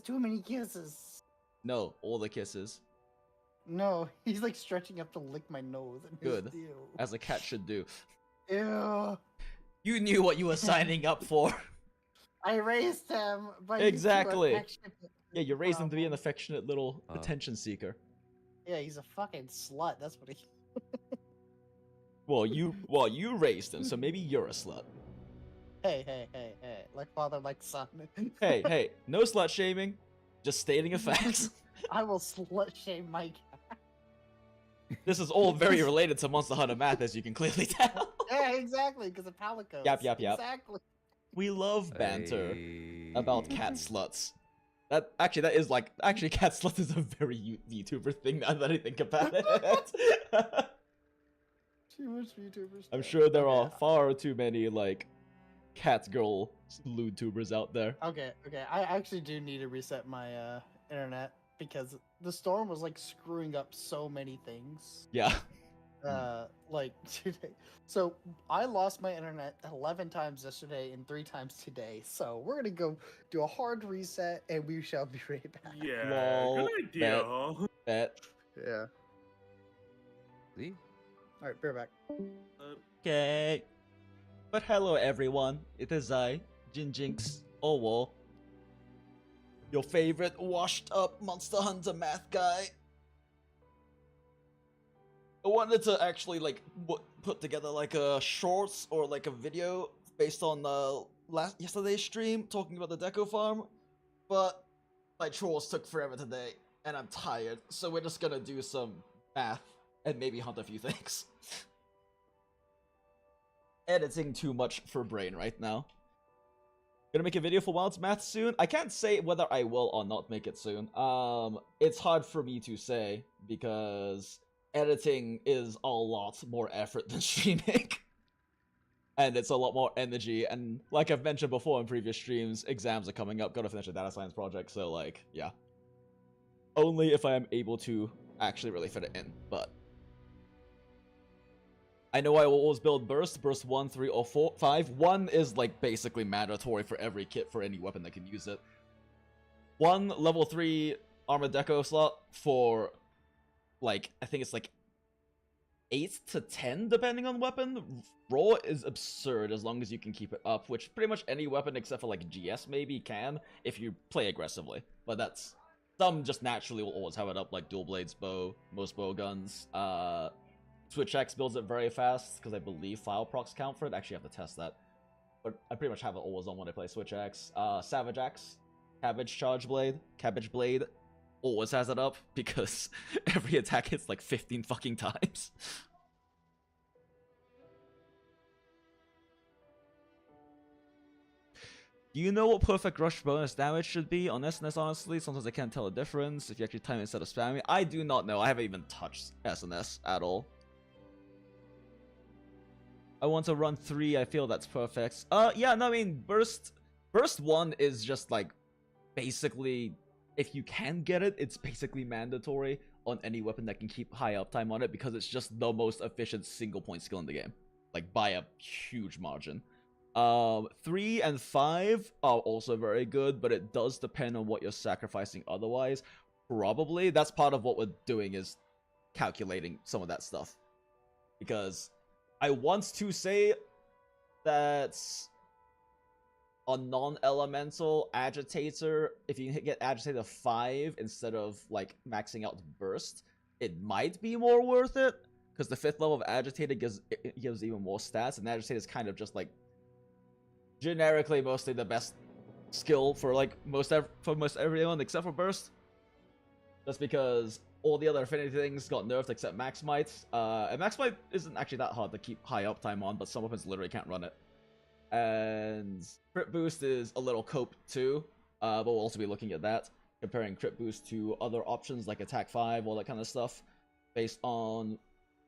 too many kisses. No, all the kisses. No, he's like stretching up to lick my nose. And Good. Ew. As a cat should do. Ew. You knew what you were signing up for. I raised him, but Exactly. He's too affectionate. Yeah, you raised him to be an affectionate little attention seeker. Yeah, he's a fucking slut. That's what he. Well, you raised him, so maybe you're a slut. Hey, like father, like son. Hey, no slut shaming, just stating a fact. I will slut shame my cat. This is all very related to Monster Hunter math, as you can clearly tell. Yeah, exactly, because of Palicos. Yep. Exactly. We love banter about cat sluts. That is like cat slut is a very YouTuber thing now that I think about it. Too much YouTubers. I'm sure there are far too many like cat girl YouTubers out there. Okay. I actually do need to reset my internet because the storm was like screwing up so many things. Yeah. Like today. So I lost my internet 11 times yesterday and 3 times today. So we're gonna go do a hard reset and we shall be right back. Yeah, Lol, good idea. Bet. Yeah. See? Alright, be right back. Okay. But hello everyone, it is I, Jinjinx Owo, your favorite washed up Monster Hunter math guy. I wanted to actually like put together like a shorts or like a video based on yesterday's stream talking about the Deco farm, but my chores took forever today and I'm tired, so we're just gonna do some math and maybe hunt a few things. Editing too much for brain right now. Gonna make a video for Wild's math soon. I can't say whether I will or not make it soon. It's hard for me to say because editing is a lot more effort than streaming. And it's a lot more energy, and like I've mentioned before in previous streams, exams are coming up, gotta finish a data science project, so like, yeah. Only if I am able to actually really fit it in, but I know I will always build burst 1, 3, or 4, 5. 1 is like basically mandatory for every kit for any weapon that can use it. 1 level 3 armor deco slot for like, I think it's like 8 to 10 depending on weapon. Raw is absurd as long as you can keep it up, which pretty much any weapon except for like GS maybe can if you play aggressively. But that's, some just naturally will always have it up, like dual blades bow, most bow guns. Switch X builds it very fast because I believe file procs count for it. Actually, I have to test that. But I pretty much have it always on when I play Switch X. Savage X, Cabbage Blade always has it up because every attack hits like 15 fucking times. Do you know what perfect rush bonus damage should be on SNS, honestly? Sometimes I can't tell the difference if you actually time it instead of spamming. I do not know. I haven't even touched SNS at all. I want to run 3. I feel that's perfect. Yeah, no, I mean, Burst 1 is just like, basically, if you can get it, it's basically mandatory on any weapon that can keep high uptime on it because it's just the most efficient single point skill in the game. Like, by a huge margin. 3 and 5 are also very good, but it does depend on what you're sacrificing otherwise. Probably, that's part of what we're doing is calculating some of that stuff. Because I want to say that a non-elemental agitator, if you get agitator 5 instead of like maxing out burst, it might be more worth it because the 5th level of agitator gives even more stats, and agitator is kind of just like generically mostly the best skill for like most everyone except for burst, just because all the other affinity things got nerfed except Max Might. And Max Might isn't actually that hard to keep high uptime on, but some weapons literally can't run it. And crit boost is a little cope too, but we'll also be looking at that, comparing crit boost to other options like attack 5, all that kind of stuff, based on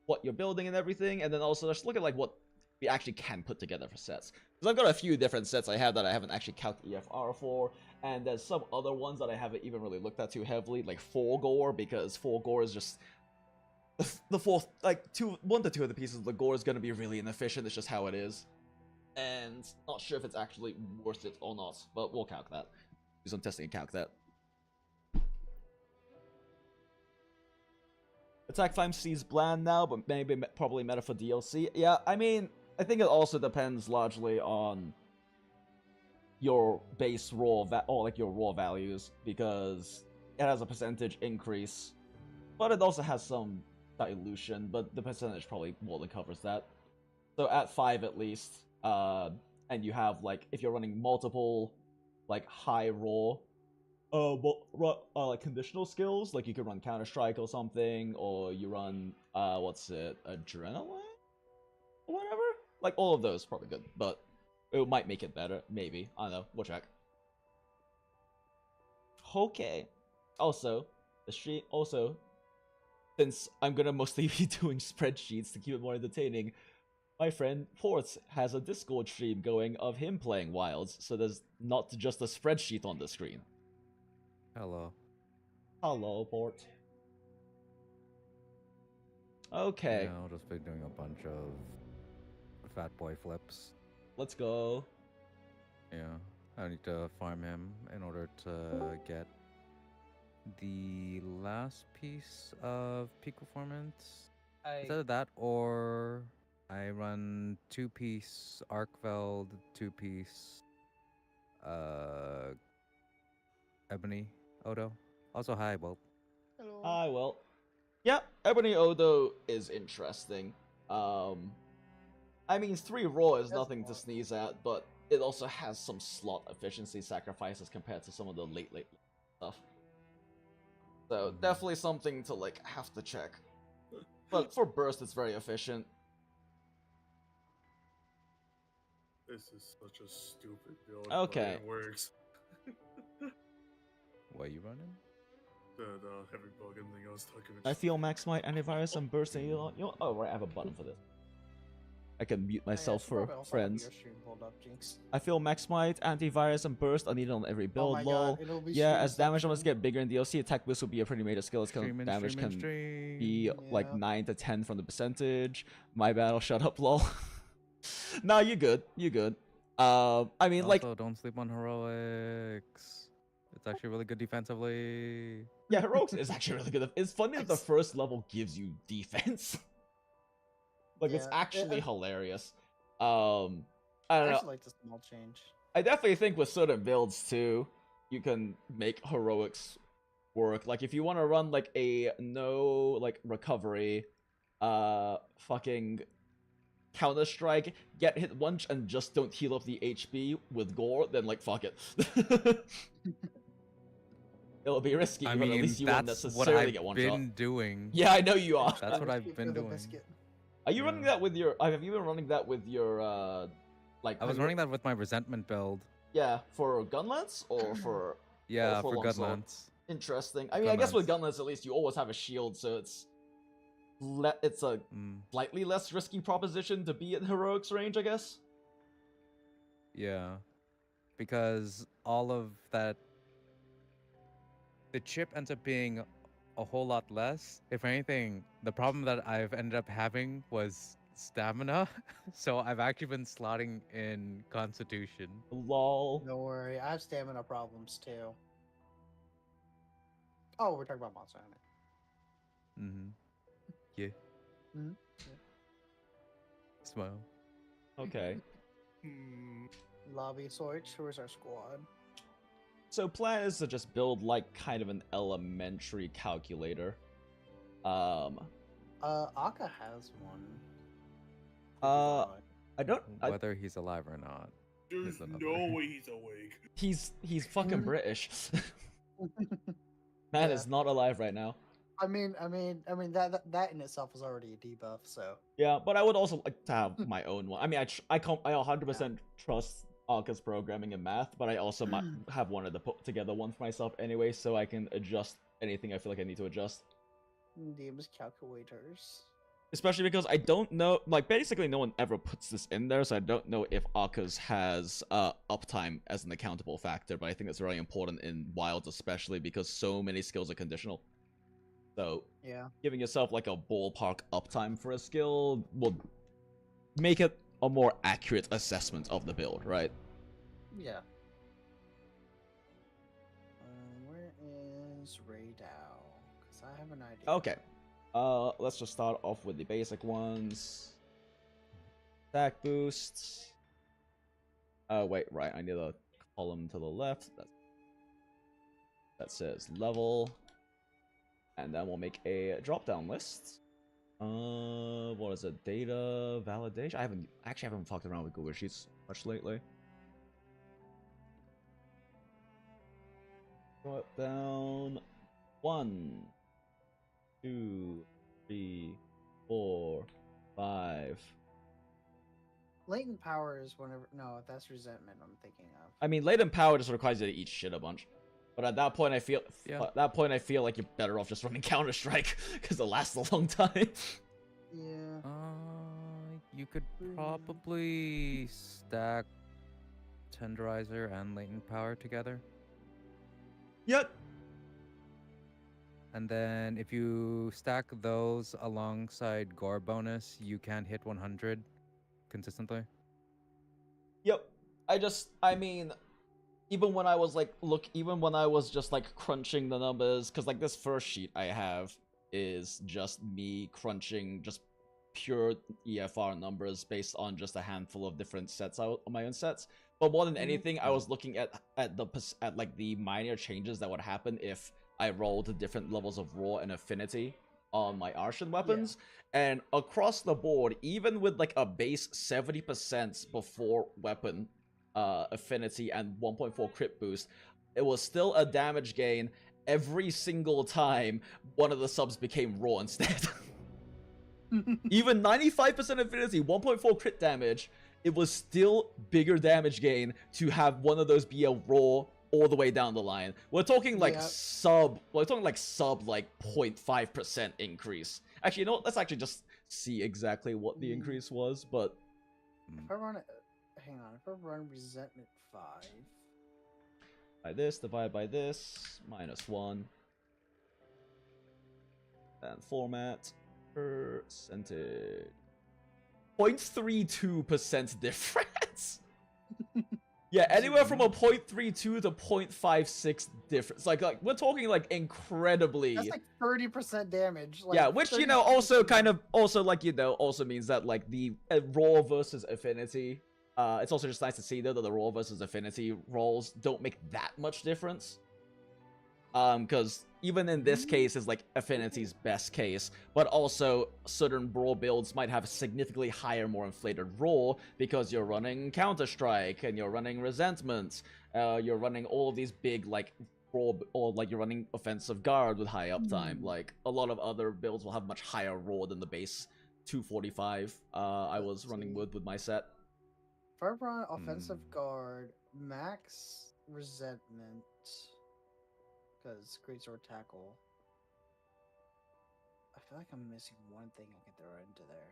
what you're building and everything, and then also just look at like what we actually can put together for sets. Because I've got a few different sets I have that I haven't actually calculated EFR for, and there's some other ones that I haven't even really looked at too heavily, like 4 gore, because 4 gore is just the fourth, like 1 to 2 of the pieces of the gore is going to be really inefficient. It's just how it is, and not sure if it's actually worth it or not, but we'll calc that. Do some testing and calc that. attack time sees bland now, but maybe probably meta for DLC. Yeah, I mean, I think it also depends largely on your base raw or like your raw values, because it has a percentage increase, but it also has some dilution, but the percentage probably more than covers that. So at 5 at least, and you have like, if you're running multiple like high raw like conditional skills, like you could run Counter-Strike or something, or you run what's it, Adrenaline or whatever, like all of those probably good, but it might make it better, maybe. I don't know, we'll check. Okay, also the stream, also since I'm gonna mostly be doing spreadsheets to keep it more entertaining, my friend Port has a Discord stream going of him playing Wilds, so there's not just a spreadsheet on the screen. Hello. Hello, Port. Okay. Yeah, I'll just be doing a bunch of fat boy flips. Let's go. Yeah, I need to farm him in order to get the last piece of peak performance. It's either that or I run 2-piece Arkveld, 2-piece Ebony Odo. Also, hi, Wilt. Hello. Hi, well. Yeah, Ebony Odo is interesting. I mean, 3 raw is nothing to sneeze at, but it also has some slot efficiency sacrifices compared to some of the late stuff. So definitely something to like have to check. But for burst, it's very efficient. This is such a stupid build. Okay. But it works. What are you running? The heavy bug and thing I was talking about. I feel maximize antivirus and burst, and you know, oh right, I have a button for this. I can mute myself for friends. I feel maximize antivirus and burst are needed on every build. Lol. Yeah, as damage numbers get bigger in DLC, attack boost will be a pretty major skill. Its damage can be like 9 to 10 from the percentage. My battle, shut up, lol. Nah, you good. You good. I mean, also, like, don't sleep on heroics. It's actually really good defensively. yeah, heroics is actually really good. It's funny that the first level gives you defense. Like, it's actually hilarious. I don't know. I like the small change. I definitely think with certain builds too, you can make heroics work. Like if you want to run like a no like recovery, fucking Counter-Strike, get hit once and just don't heal up the HP with gore, then like fuck it. It'll be risky, but at least you won't necessarily get one shot. That's what I've been doing. Yeah, I know you are. That's what I've been doing. Are you running that with your? Have you been running that with your? Like I was running that with my resentment build. Yeah, for Gunlance or for? Yeah, or for Gunlance. Interesting. I mean, I guess with Gunlance at least you always have a shield, so it's a slightly less risky proposition to be in heroics range, I guess. Yeah, because all of that, the chip ends up being a whole lot less. If anything, the problem that I've ended up having was stamina. So I've actually been slotting in Constitution. Lol. Don't worry, I have stamina problems too. Oh, we're talking about Monster Hunter. Mm-hmm. Yeah. Mm-hmm. Smile. Okay. Lobby Switch, where's our squad? So plan is to just build like kind of an elementary calculator. Akka has one. I don't. Whether he's alive or not. There's no way he's awake. He's fucking British. Man is not alive right now. I mean that in itself is already a debuff. So yeah, but I would also like to have my own one. I mean, I 100% trust Akka's programming and math, but I also might have wanted to put together one for myself anyway, so I can adjust anything I feel like I need to adjust. Names calculators. Especially because I don't know, like basically no one ever puts this in there, so I don't know if Akka's has uptime as an accountable factor, but I think that's very important in Wilds, especially because so many skills are conditional. So yeah, giving yourself like a ballpark uptime for a skill will make it a more accurate assessment of the build, right? Yeah. Where is Raydao? Because I have an idea. Okay. Let's just start off with the basic ones. Attack boosts. Wait, right. I need a column to the left. That says level. And then we'll make a drop-down list. What is it? Data validation? I haven't fucked around with Google Sheets much lately. Drop down 1, 2, 3, 4, 5. Latent power is whenever. No, that's resentment. I'm thinking of. I mean, latent power just requires you to eat shit a bunch. But at that point, I feel like you're better off just running Counter Strike because it lasts a long time. Yeah. You could probably stack tenderizer and latent power together. Yep. And then if you stack those alongside gore bonus, you can hit 100 consistently. Yep. I mean, even when I was just like crunching the numbers, because like this first sheet I have is just me crunching just pure EFR numbers based on just a handful of different sets on my own sets. But more than anything, I was looking at like the minor changes that would happen if I rolled the different levels of raw and affinity on my Arshan weapons. And across the board, even with like a base 70% before weapon affinity and 1.4 crit boost, it was still a damage gain every single time one of the subs became raw instead. Even 95% affinity, 1.4 crit damage, it was still bigger damage gain to have one of those be a raw all the way down the line. We're talking like sub 0.5% increase. Actually, you know what? Let's actually just see exactly what the increase was, but If I run hang on, if I run resentment 5 by this, divide by this, -1. And format, percentage. 0.32% difference. Yeah, anywhere from a 0.32 to 0.56 difference. Like we're talking like incredibly. That's like 30% damage. Like, yeah, which also also means that like the raw versus affinity. It's also just nice to see though that the raw versus affinity rolls don't make that much difference. Because even in this case is like affinity's best case, but also certain raw builds might have significantly higher, more inflated raw because you're running Counter-Strike and you're running Resentment, you're running all of these big like raw, or like you're running offensive guard with high uptime. Like a lot of other builds will have much higher raw than the base 245 I was running with my set. If I run offensive guard, max resentment. Because greatsword tackle. I feel like I'm missing one thing I can throw into there.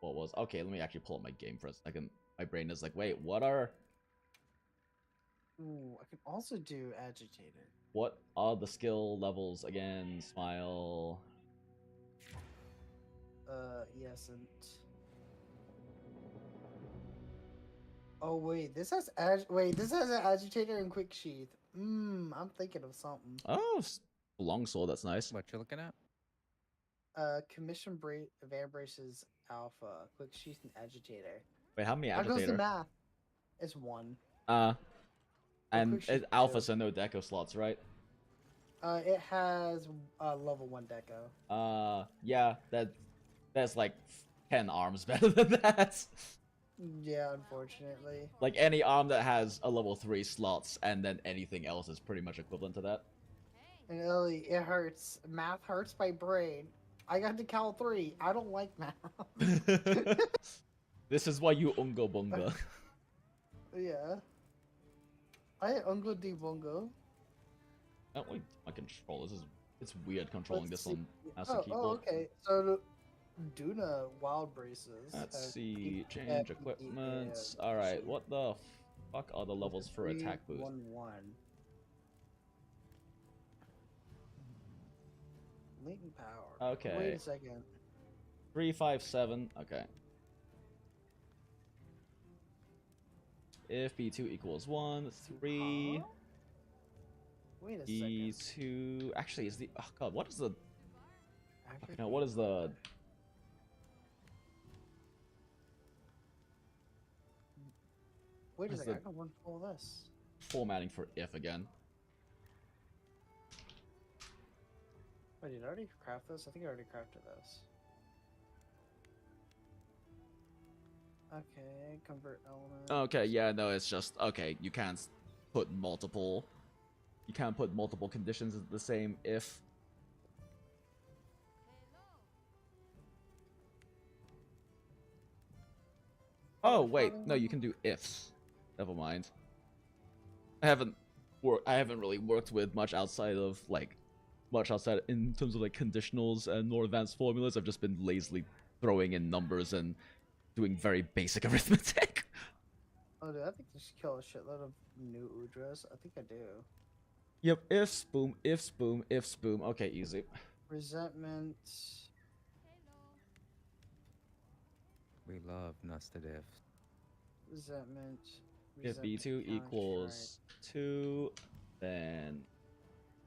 What was? Okay, let me actually pull up my game for a second. My brain is like, wait, what are? Ooh, I can also do agitator. What are the skill levels again? Smile. Yes, and. Oh wait, this has an agitator and quick sheath. I'm thinking of something. Oh, longsword. That's nice. What you looking at? Commission Van Braces Alpha, quick sheath and agitator. Wait, how many How goes the agitator? math? It's 1. And quick sheath alpha, too. so no deco slots, right? It has level 1 deco. Yeah, that's like 10 arms better than that. Yeah, unfortunately. Like any arm that has a level 3 slots and then anything else is pretty much equivalent to that. And Ellie, it hurts. Math hurts my brain. I got to Cal 3. I don't like math. This is why you ungo bunga. Yeah. I ungo de bungo. I don't like my control. It's weird controlling Let's this see. on as a keyboard. Oh, okay. So Duna wild braces. Let's see. Change equipment. yeah, Alright, what the fuck are the levels for attack boost? 1-1. Latent power. Okay. Wait a second. 357. Okay. If B2 equals 1, 3. Huh? Wait a second. E2 actually is the oh god, what is the Aggregate- no, what is the Wait a is second, the- I can run full of this. formatting for if again? Wait, did I already craft this? I think I already crafted this. Okay, convert element. Okay, yeah, no, it's just okay, you can't put multiple conditions as the same if. Oh wait, no, you can do ifs. Never mind. I haven't really worked with much outside in terms of like conditionals and more advanced formulas. I've just been lazily throwing in numbers and doing very basic arithmetic. Oh, dude, I think you should kill a shitload of new Udras. I think I do. Yep, ifs, boom, ifs, boom, ifs, boom. Okay, easy. Resentment. We love nested ifs. Resentment. If resentment B2 counter equals 2, then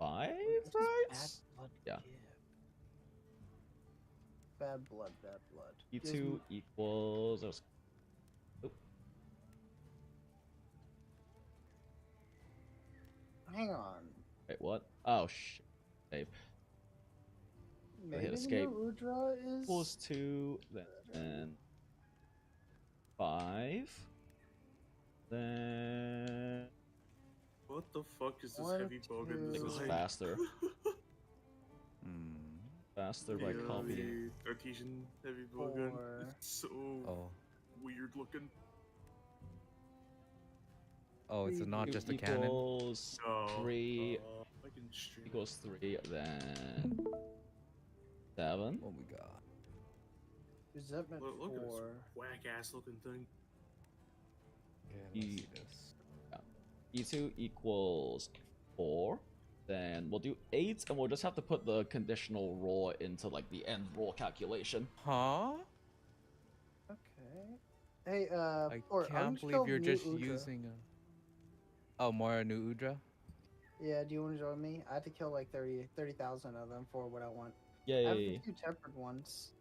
5, strike. What does right? Bad blood Yeah. give? Bad blood, bad blood. Gives B2 me- equals. Hang on. Wait, what? Oh, shit. Save. Maybe the escape. new Udra is. Equals 2, then 5. Then. What the fuck is this 1, heavy bug in two, this It's line? faster. Hmm. Faster by copying. The Artesian heavy bug gun. 4. It's so Oh. weird looking. Oh, it's not Two just a cannon. equals Oh, 3 I can stream. equals 3, then 7. What we got? Resentment Look at this 4. whack ass looking thing. Yeah, let's E- see this. E2 equals 4. Then we'll do 8, and we'll just have to put the conditional raw into like the end raw calculation. Huh? Okay. Hey, I Port, I'm can't just believe you're new just Udra. using a. Oh, more new Udra? Yeah, do you want to join me? I have to kill like 30,000 of them for what I want. I have a Yay. few tempered ones.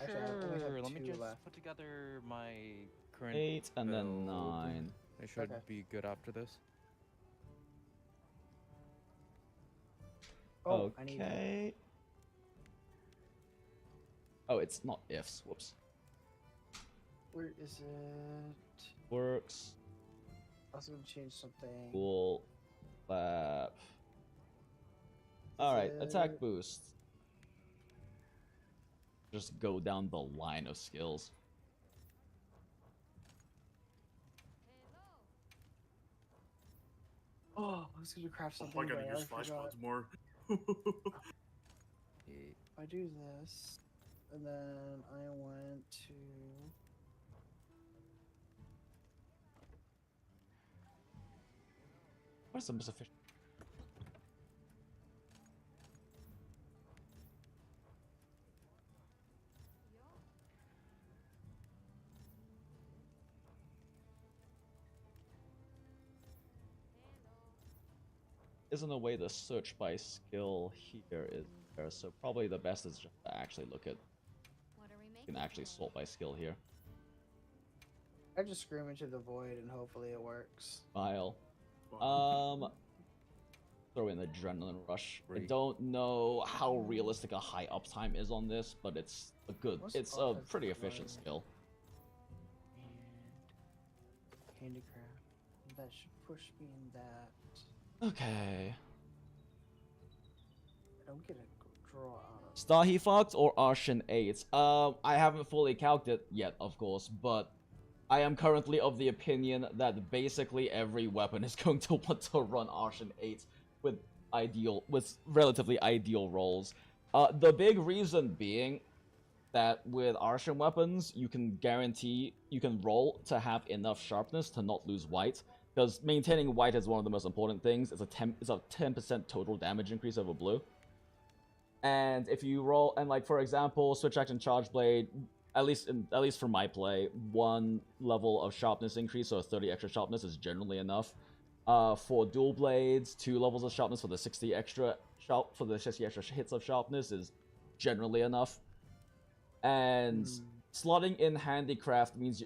Actually, I only have Let me 2 just left. put together my current 8 and then build. 9. It should Okay. be good after this. Oh, I need that. Okay. Oh, it's not ifs. Whoops. Where is it? Works. I was gonna change something. Cool. Clap. Alright, attack it- boost. Just go down the line of skills. Oh, I was gonna craft Oh, something. I gotta but use I flash forgot. pods more. Eight. I do this, and then I want to. What's the most efficient? Isn't a way to search by skill here is there, so probably the best is just to actually look at. You can actually sort by skill here. I just scream into the void, and hopefully it works. Smile. Fuck. Throw in Adrenaline Rush. I Free. don't know how realistic a high uptime is on this, but it's a good, What's it's a offensive pretty efficient line? skill. And handicraft. That should push me in that. Okay. I don't get a draw out of. Starhy Fox or Arshan 8? I haven't fully calculated yet, of course, but I am currently of the opinion that basically every weapon is going to want to run Arshan 8 with relatively ideal rolls. The big reason being that with Arshan weapons, you can roll to have enough sharpness to not lose white. Because maintaining white is one of the most important things. It's a 10% total damage increase over blue. And if you roll, and like for example, Switch Action Charge Blade, at least for my play, 1 level of sharpness increase, so 30 extra sharpness is generally enough. For dual blades, 2 levels of sharpness for the 60 extra hits of sharpness is generally enough. And slotting in handicraft means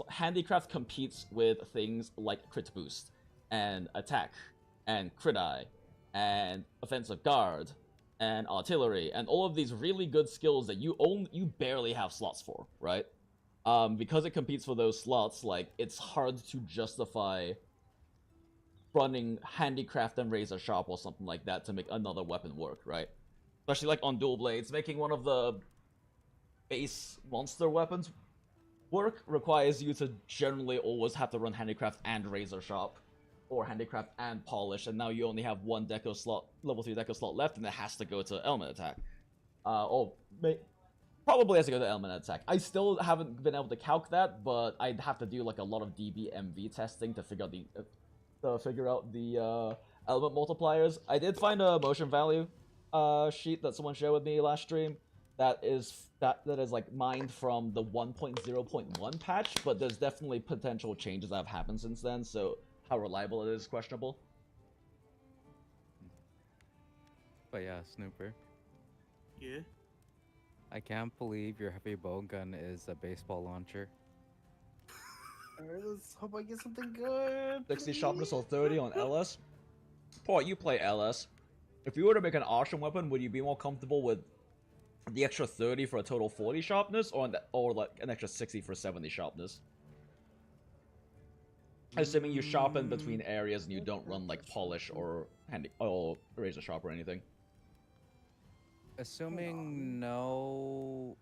handicraft competes with things like crit boost and attack and crit eye and offensive guard and artillery and all of these really good skills that you barely have slots for, right? Because it competes for those slots, like it's hard to justify running handicraft and razor sharp or something like that to make another weapon work, right? Especially like on dual blades, making one of the base monster weapons work requires you to generally always have to run handicraft and razor sharp, or handicraft and polish, and now you only have one deco slot, level 3 deco slot left, and it has to go to element attack. Probably has to go to element attack. I still haven't been able to calc that, but I'd have to do like a lot of DBMV testing to figure out the element multipliers. I did find a motion value sheet that someone shared with me last stream that is like mined from the 1.0.1 patch, but there's definitely potential changes that have happened since then, so how reliable it is questionable. But yeah, Snooper, Yeah. I can't believe your heavy bowgun is a baseball launcher. Alright, let's hope I get something good. 60 sharpness or please. 30 on LS. Port, you play LS. If you were to make an Archon weapon, would you be more comfortable with the extra 30 for a total 40 sharpness, or like an extra 60 for 70 sharpness? Assuming you sharpen between areas and you don't run like polish or razor sharp or anything. Assuming no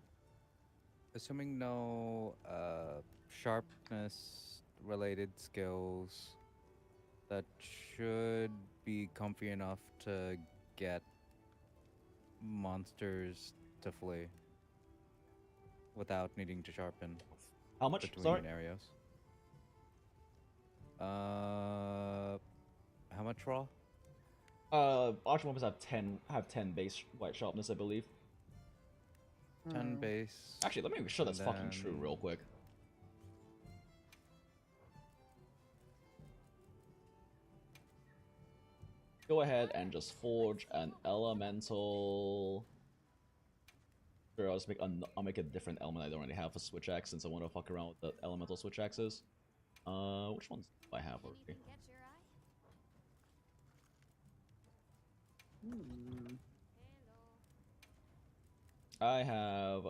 sharpness related skills, that should be comfy enough to get monsters to flee without needing to sharpen How much? between Sorry. areas. How much raw? Archer weapons have 10 base white sharpness, I believe. 10 base. Actually, let me make sure that's and fucking true real quick. Go ahead and just forge an elemental. Sure, I'll make a different element I don't already have for switch axe since I want to fuck around with the elemental switch axes. Which ones do I have already? I have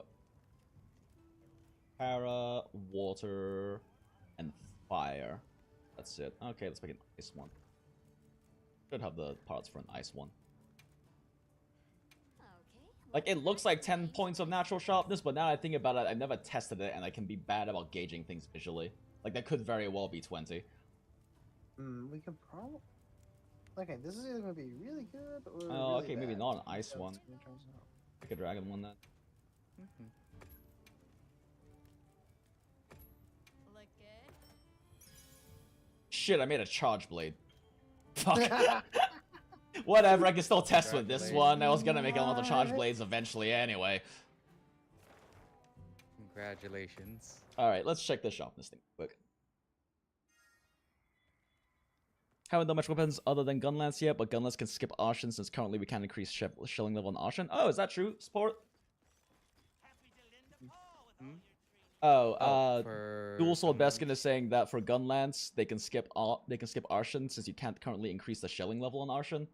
para, water, and fire. That's it. Okay, let's make an ice one. Should have the parts for an ice one. Like, it looks like 10 points of natural sharpness, but now I think about it, I've never tested it, and I can be bad about gauging things visually. Like, that could very well be 20. We can probably... Okay, this is either going to be really good or Oh, really okay, maybe bad. not an ice That's one. what it turns out. Pick a dragon one then. Look good. Shit, I made a charge blade. Fuck. Whatever, I can still test with this one. I was gonna make elemental charge blades eventually anyway. Congratulations. Alright, let's check the sharpness thing quick. Haven't done much weapons other than Gunlance yet, but Gunlance can skip Arshan since currently we can't increase shelling level on Arshan. Oh, is that true, Sport? Dual Sword Beskin is saying that for Gunlance, they can skip Arshan since you can't currently increase the shelling level on Arshan.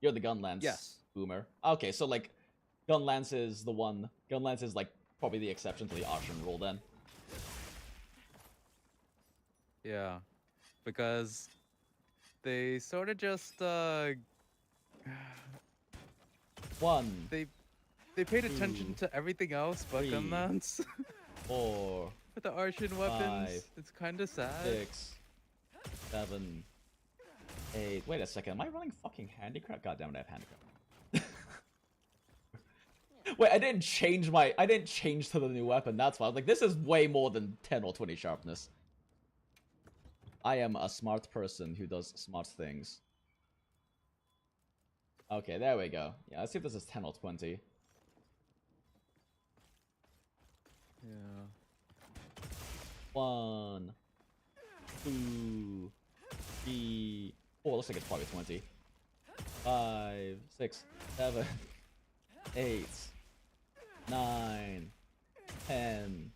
You're the Gunlance boomer. Okay, so like, Gunlance is the one. Gunlance is like probably the exception to the Arshan rule then. Yeah, because they sort of just One. They paid attention to everything else but 3, Gunlance. 4, With the Arshan weapons, 5, it's kind of sad. 6, 7, 8. Wait a second, am I running fucking handicraft? God damn it, I have handicraft. Wait, I didn't change to the new weapon. That's why I was like, this is way more than 10 or 20 sharpness. I am a smart person who does smart things. Okay, there we go. Yeah, let's see if this is 10 or 20. Yeah. 1, 2, 3, Oh, it looks like it's probably 20. 5, 6, 7, 8, 9, 10,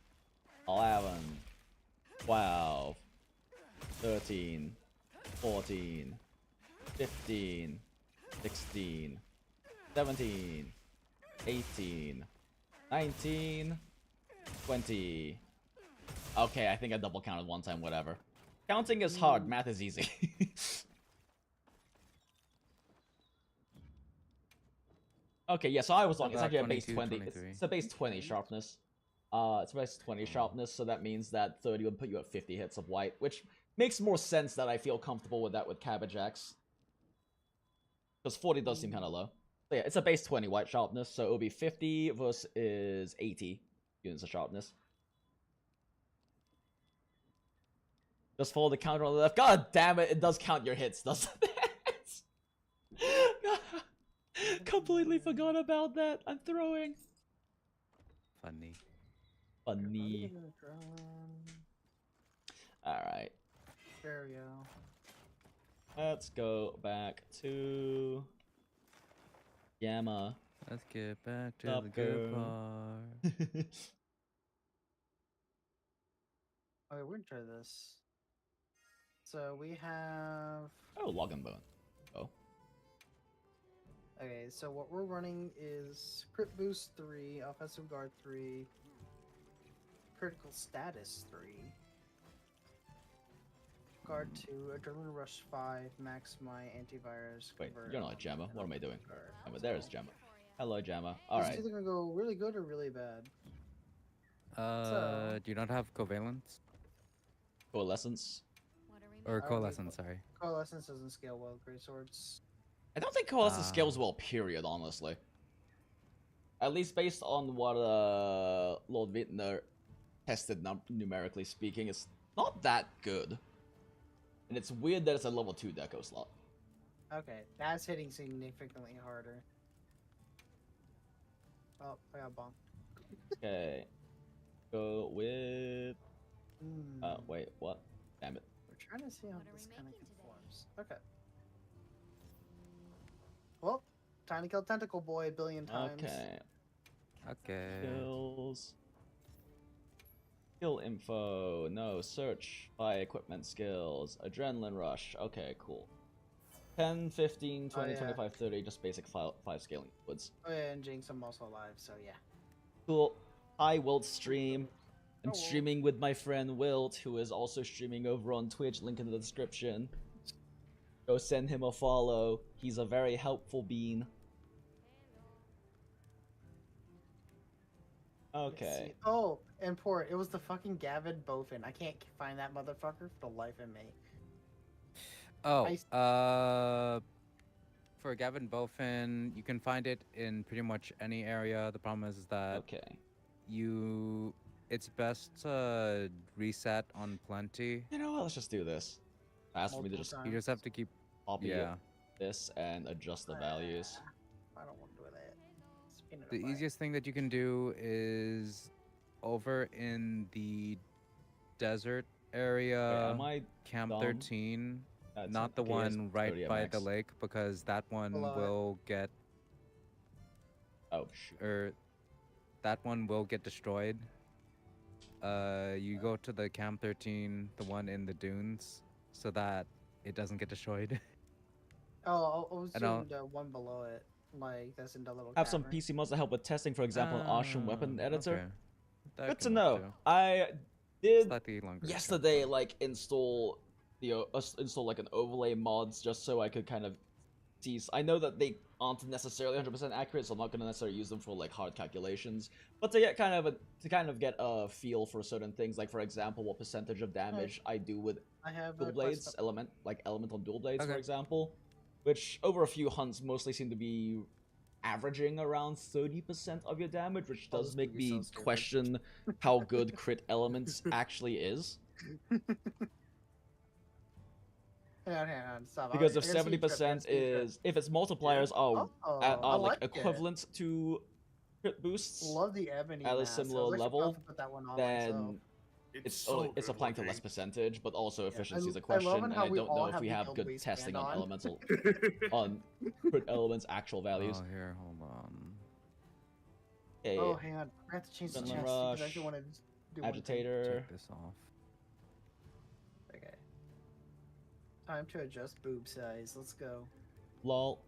11, 12, 13, 14, 15, 16, 17, 18, 19, 20. Okay, I think I double counted one time, whatever. Counting is hard, math is easy. Okay, yeah, so I was wrong. It's About actually a base 22, 20. 23. It's a base 20 sharpness. It's a base 20 sharpness, so that means that 30 would put you at 50 hits of white, which makes more sense that I feel comfortable with that with Cabbage Axe. Because 40 does seem kind of low. So yeah, it's a base 20 white sharpness, so it'll be 50 versus 80 units of sharpness. Just follow the counter on the left. God damn it, it does count your hits, doesn't it? Completely forgot about that. I'm throwing. Funny. Funny. Alright. There we go. Let's go back to Gamma. Let's get back to Sup, the good girl? part. Okay, we're gonna try this. So we have. Oh, Login Bone. Oh. Okay, so what we're running is crit boost 3, offensive guard 3, critical status 3, guard 2, adrenaline rush 5, max my antivirus. Wait, convert you're not on Gemma. What am I doing? guard. Gemma, there's So, Gemma. Hello, Gemma. It's Alright. either gonna go really good or really bad. Do you not have covalence? Coalescence. Or I don't think coalescence, sorry. Coalescence doesn't scale well with great swords. I don't think Coalescence Ah. scales well, period, honestly. At least based on what Lord Wittner tested numerically speaking, it's not that good. And it's weird that it's a level 2 deco slot. Okay, that's hitting significantly harder. Oh, I got bombed. Okay. Go with... wait, what? Damn it. We're trying to see how this kind of conforms. Okay. Well, tiny kill tentacle boy a billion times. Okay. Okay. Skills. Skill info. No. Search by equipment skills. Adrenaline rush. Okay, cool. 10, 15, 20, yeah. 25, 30. Just basic 5 scaling woods. Oh yeah, and Jinx, I'm also alive, so yeah. Cool. Hi, Wilt stream. I'm Hello. streaming with my friend Wilt, who is also streaming over on Twitch. Link in the description. Go send him a follow. He's a very helpful bean. Okay. Oh, and Port, it was the fucking Gavin Bofin. I can't find that motherfucker for the life of me. Oh, for Gavin Bofin, you can find it in pretty much any area. The problem is that Okay. it's best to reset on plenty. You know what? Let's just do this. Ask me to Multiple just times. You just have to keep, copy yeah. this and adjust the values. I don't want to do that. Spin it The away. easiest thing that you can do is over in the desert Wait, area, am I Camp dumb? 13, It's not the okay, yes, one right 30 by max. the lake, because that one Below it. will get, Oh shoot. or that one will get destroyed. You go to the Camp 13, the one in the dunes, so that it doesn't get destroyed. Oh, I was I doing don't- the one below it. Like, that's in the little Have some cavern. PC mods that help with testing, for example, an Ocean Weapon Editor. Okay. That Good to can know. work too. I did Slightly longer. yesterday like install like an overlay mods just so I could kind of see. I know that they aren't necessarily 100% accurate, so I'm not going to necessarily use them for like hard calculations. But to get get a feel for certain things, like for example, what percentage of damage I do with I have dual a blades, question. elemental dual blades, for Okay. example, which over a few hunts mostly seem to be averaging around 30% of your damage, which Oh, does this make movie's so me stupid. question how good crit elements actually is. Hang on, stop. Because I if gotta see a trip, I gotta 70% see a trip. is, if its multipliers are I like like it. equivalent to crit boosts Love the ebony at a mask. I similar was actually level, about to put that one on myself. then it's applying to less looking. percentage, but also efficiency is a I question, love and how I we don't all know if have we the have guild good waistband testing on on. elemental on crit elements actual values. Oh, here, hold on. Okay, Oh, hang on. I have to change the Adrenaline chest because I rush, actually wanted to do one thing. agitator. Take this off. Okay. Time to adjust boob size. Let's go. Lol.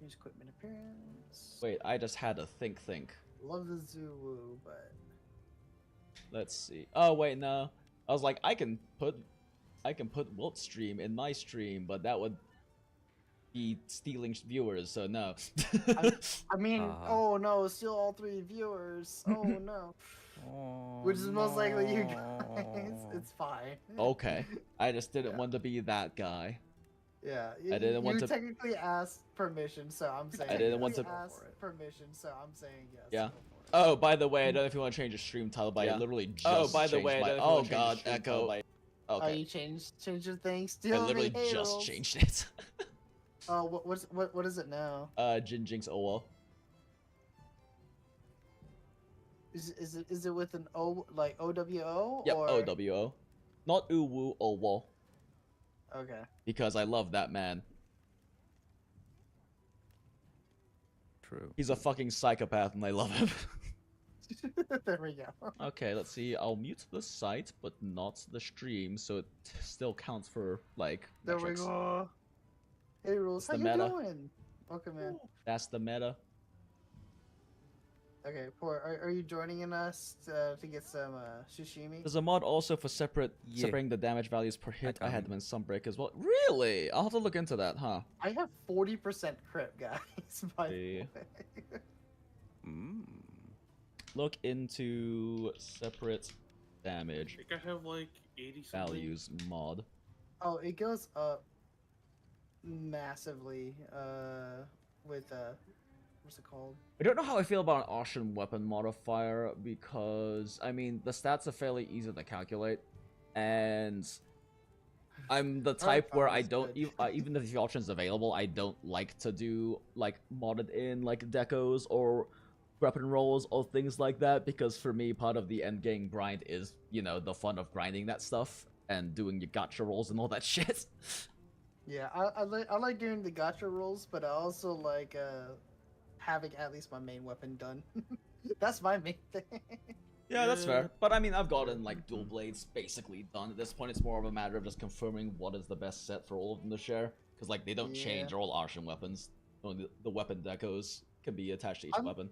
Change equipment appearance. Wait, I just had a think. Love the Zulu, but Let's see. Oh wait, no. I was like, I can put Wilt stream in my stream, but that would be stealing viewers, so no. I mean, oh no, still all 3 viewers. Oh no. Oh, Which is most likely you guys. It's fine. Okay, I just didn't Yeah. want to be that guy. Yeah, I didn't want to. technically asked permission, so I'm saying. I didn't want to. Asked permission, so I'm saying yes. Yeah. Go for it. Oh, by the way, I don't know if you want to change your stream title, but I literally just changed my. Oh god, Echo. Oh, Okay, you changed your things. I Still literally just changed it. Oh, what is it now? Jinjing's OWO. Is it with an O, like OWO? Yep, or... OWO. Not Uwu OWO, Okay. because I love that man. True. He's a fucking psychopath and I love him. There we go. Okay, let's see. I'll mute the site, but not the stream, so it still counts for, like, There metrics. we go. Hey, Rules, It's how the you meta. doing? Welcome in. That's the meta. Okay, Port, are you joining us to get some sashimi? There's a mod also for separating the damage values per hit. I had them in Sunbreak as well. Really? I'll have to look into that, huh? I have 40% crit, guys. By the See. way. Look into separate damage I think I have like 80 something. values mod. Oh, it goes up massively with what's it called? I don't know how I feel about an Ocean Weapon modifier because, I mean, the stats are fairly easy to calculate, and I'm the type where I don't, even if the option's available, I don't like to do, like, modded in, like, decos or weapon rolls or things like that, because for me, part of the endgame grind is, you know, the fun of grinding that stuff and doing your gacha rolls and all that shit. Yeah, I like doing the gacha rolls, but I also like having at least my main weapon done. That's my main thing. Yeah, that's fair. But I mean, I've gotten, like, dual blades basically done. At this point, it's more of a matter of just confirming what is the best set for all of them to share. Because, like, they don't change. They're all Arshan weapons. Only the weapon decos can be attached to each weapon.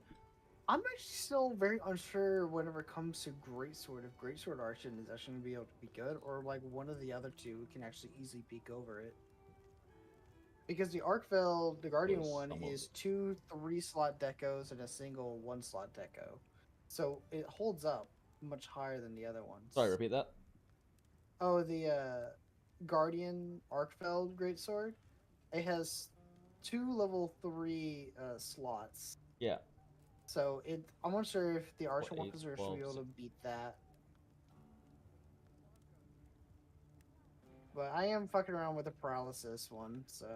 I'm actually still very unsure whenever it comes to Greatsword, if Greatsword Arshan is actually going to be able to be good, or, like, one of the other two can actually easily peek over it. Because the Arkfell, the Guardian one, is 2 3-slot decos and a single 1-slot deco. So it holds up much higher than the other ones. Sorry, repeat that. Oh, the Guardian Arkfell Greatsword, it has 2 level 3 slots. Yeah. So I'm not sure if the Archer What, weapons 8, are 12, able to beat that. But I am fucking around with the paralysis one, so.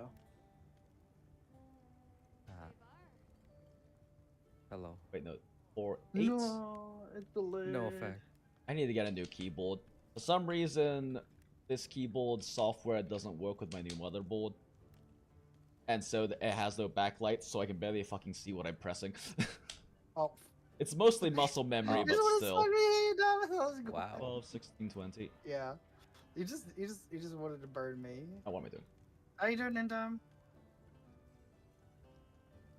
Hello. Wait, no. 4, 8? No, it's delayed. No effect. I need to get a new keyboard. For some reason, this keyboard software doesn't work with my new motherboard. And so it has no backlight, so I can barely fucking see what I'm pressing. Oh. It's mostly muscle memory, but still. Wow. 12, 16, 20. Yeah. You just wanted to burn me. Oh, what am I doing? How you doing, Indom?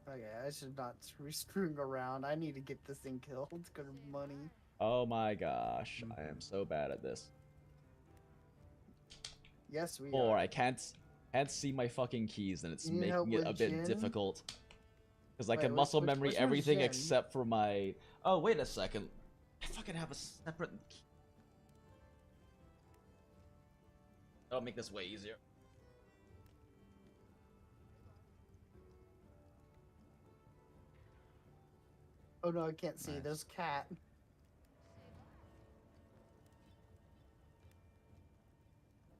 Okay, I should not be screwing around. I need to get this thing killed. It's good money. Oh my gosh, I am so bad at this. Yes, we Or are. I can't see my fucking keys, and it's You need help making it a with bit Jin? difficult. Because I Wait, can muscle which memory one's everything Jin? except for my... Oh, wait a second. I fucking have a separate... That'll make this way easier. Oh no, I can't see. Nice. There's cat.